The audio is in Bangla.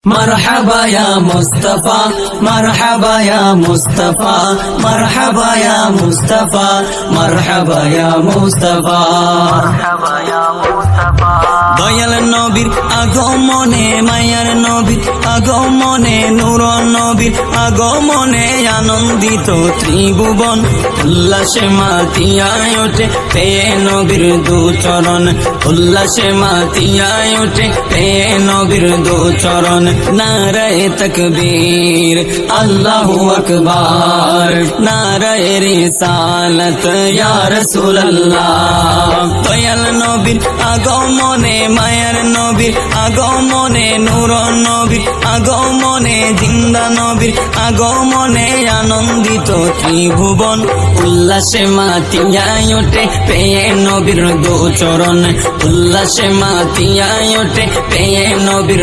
مرحبا يا مصطفى مرحبا يا مصطفى مرحبا يا مصطفى مرحبا يا مصطفى দয়াল নবীর আগমনে মায়ার নবীর আগমনে নূর নবীর আগমনে আনন্দিত ত্রিভুবন উল্লাসে মাতিয়ায় ওঠে পেয়ে নবীর দুচরণ উল্লাসে মাতিয়ায় ওঠে পেয়ে নবীর দুচরণ নারায়ে তাকবীর আল্লাহু আকবার নারায়ে রিসালাত ইয়া রাসূলুল্লাহ দয়াল নবীর আগমনে মায়ার নবীর আগমনে নূর নবীর আগমনে জিন্দা নবীর আগমনে আনন্দিত ত্রিভুবন উল্লাসে মাতিয়ায় ওঠে পেয়ে নবীর দুচরণ উল্লাসে মাতিয়ায় ওঠে পেয়ে নবীর